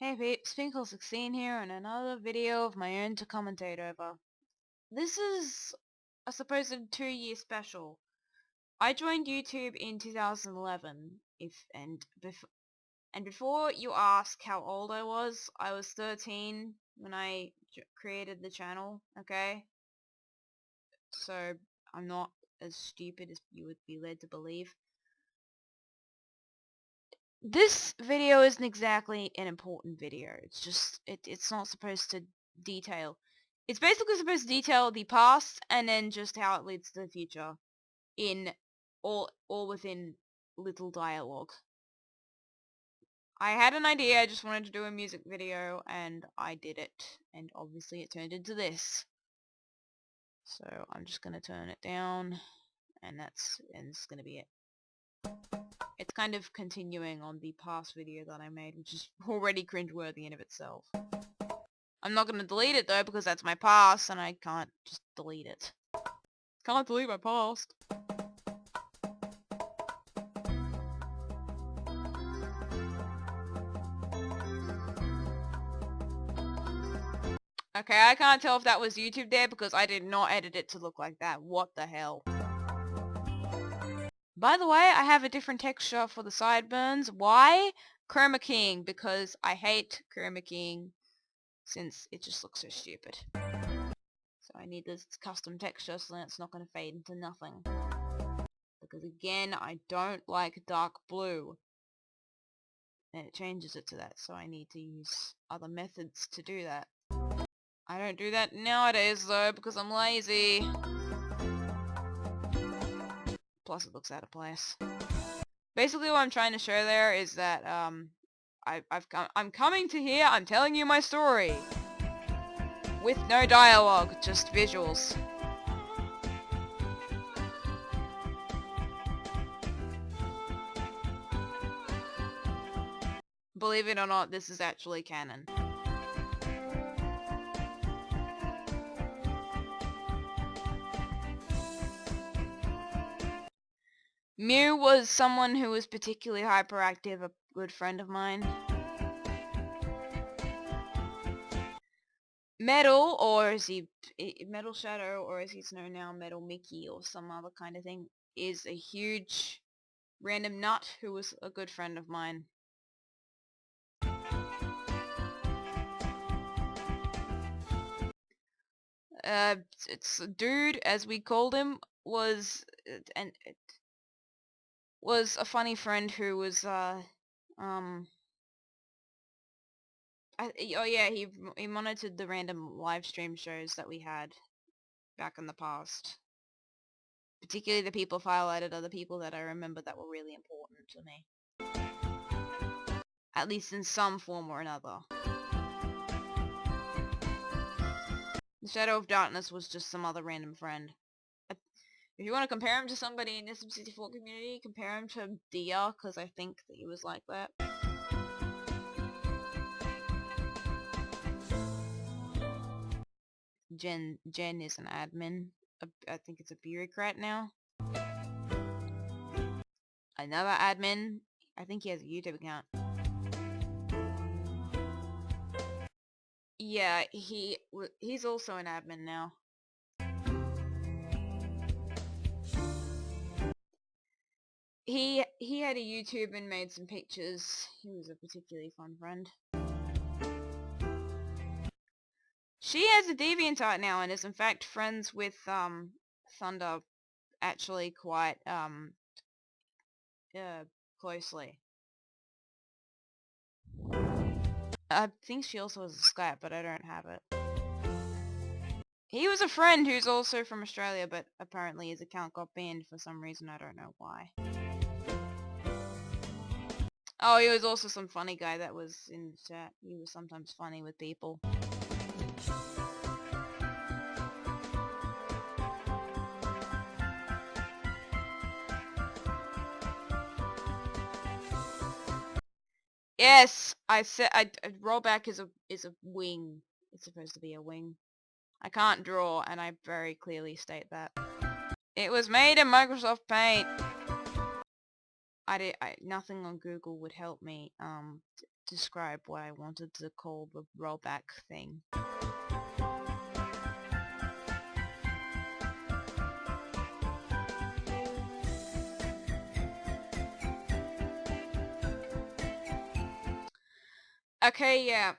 Hey peeps, Pinkolol16 here and another video of my own to commentate over. This is a supposed 2-year special. I joined YouTube in 2011, and before you ask how old I was 13 when I created the channel, okay? So I'm not as stupid as you would be led to believe. This video isn't exactly an important video. It's just it's not supposed to detail. It's basically supposed to detail the past and then just how it leads to the future in all within little dialogue. I had an idea, I just wanted to do a music video and I did it, and obviously it turned into this. So I'm just gonna turn it down and this is gonna be it. It's kind of continuing on the past video that I made, which is already cringeworthy in of itself. I'm not gonna delete it though, because that's my past, and I can't just delete it. Can't delete my past. Okay, I can't tell if that was YouTube there, because I did not edit it to look like that. What the hell? By the way, I have a different texture for the sideburns. Why? Chroma keying, because I hate chroma keying, since it just looks so stupid. So I need this custom texture so that it's not going to fade into nothing. Because again, I don't like dark blue. And it changes it to that, so I need to use other methods to do that. I don't do that nowadays though, because I'm lazy. Plus it looks out of place. Basically what I'm trying to show there is that, I'm coming to here, I'm telling you my story. With no dialogue, just visuals. Believe it or not, this is actually canon. Mew was someone who was particularly hyperactive, a good friend of mine. Metal, or is he Metal Shadow, or as he's known now, Metal Mickey, or some other kind of thing, is a huge random nut who was a good friend of mine. It's a dude, as we called him, was a funny friend who was oh yeah, he monitored the random live stream shows that we had back in the past. Particularly the people highlighted are the people that I remember that were really important to me. At least in some form or another. The Shadow of Darkness was just some other random friend. If you want to compare him to somebody in the SM64 community, compare him to Dia, because I think that he was like that. Jen is an admin. I think it's a bureaucrat now. Another admin. I think he has a YouTube account. Yeah, he's also an admin now. He had a YouTube and made some pictures. He was a particularly fun friend. She has a DeviantArt now and is in fact friends with Thunder actually quite closely. I think she also has a Skype, but I don't have it. He was a friend who's also from Australia, but apparently his account got banned for some reason, I don't know why. Oh, he was also some funny guy that was in the chat. He was sometimes funny with people. Yes, I said rollback is a wing. It's supposed to be a wing. I can't draw, and I very clearly state that. It was made in Microsoft Paint. Nothing on Google would help me describe what I wanted to call the rollback thing. Okay, yeah.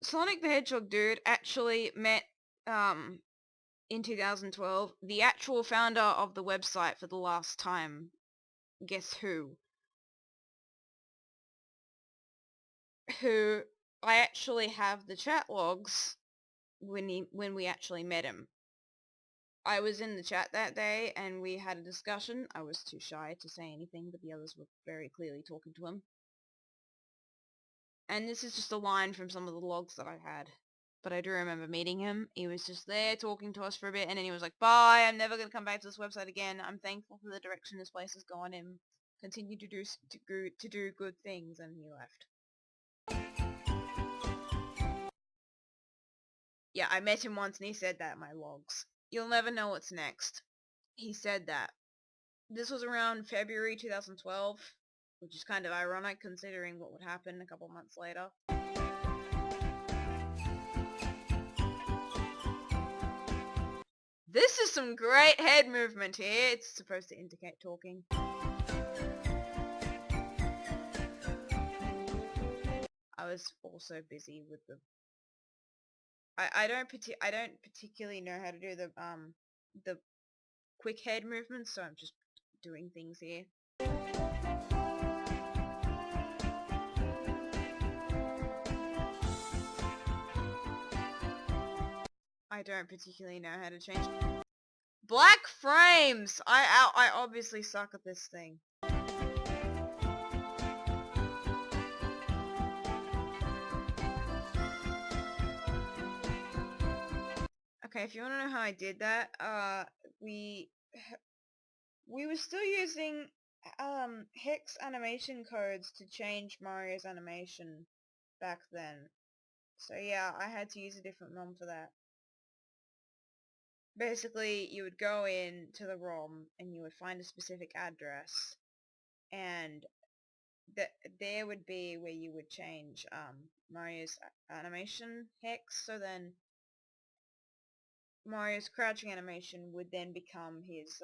Sonic the Hedgehog dude actually met, in 2012, the actual founder of the website for the last time. Guess who? Who I actually have the chat logs when we actually met him. I was in the chat that day and we had a discussion. I was too shy to say anything, but the others were very clearly talking to him. And this is just a line from some of the logs that I had. But I do remember meeting him. He was just there talking to us for a bit, and then he was like, "Bye, I'm never going to come back to this website again. I'm thankful for the direction this place has gone in. Continue to do good things," and he left. Yeah, I met him once and he said that in my logs. "You'll never know what's next." He said that. This was around February 2012, which is kind of ironic considering what would happen a couple months later. This is some great head movement here. It's supposed to indicate talking. I was also busy with the... I don't particularly know how to do the quick head movements, so I'm just doing things here. I don't particularly know how to change... Black frames! I obviously suck at this thing. Okay, if you want to know how I did that, we were still using hex animation codes to change Mario's animation back then. So yeah, I had to use a different ROM for that. Basically, you would go in to the ROM and you would find a specific address, and there would be where you would change Mario's animation hex, so then Mario's crouching animation would then become his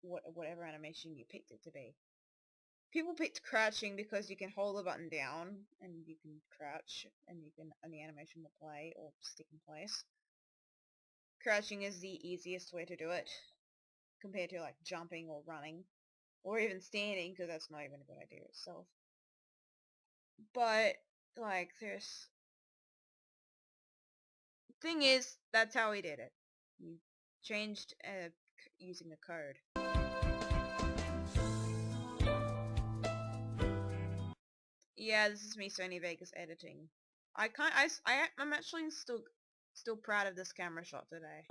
whatever animation you picked it to be. People picked crouching because you can hold the button down and you can crouch and the animation will play or stick in place. Crouching is the easiest way to do it compared to like jumping or running or even standing, because that's not even a good idea itself. But like there's... thing is, that's how he did it. He changed using a code. Yeah, this is me, Sony Vegas editing. I'm actually still proud of this camera shot today.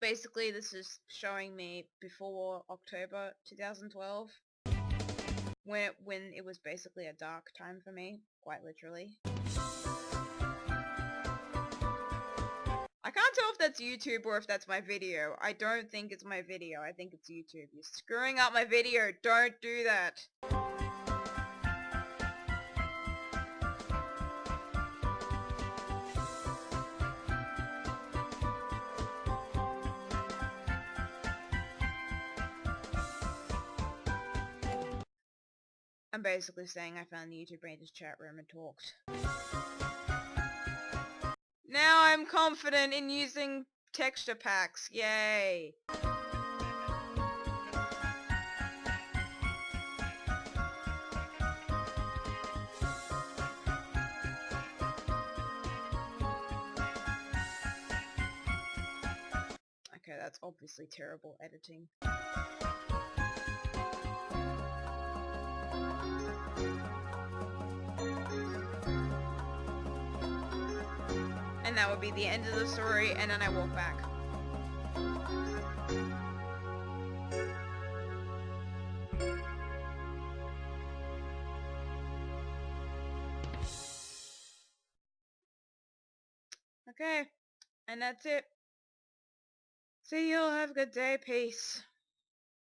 Basically, this is showing me before October 2012, when it was basically a dark time for me, quite literally. I can't tell if that's YouTube or if that's my video. I don't think it's my video. I think it's YouTube. You're screwing up my video. Don't do that. I'm basically saying I found the YouTube Rangers chat room and talked. Now I'm confident in using texture packs. Yay! Okay, that's obviously terrible editing. And that would be the end of the story, and then I walk back. Okay, and that's it. See you. Have a good day. Peace.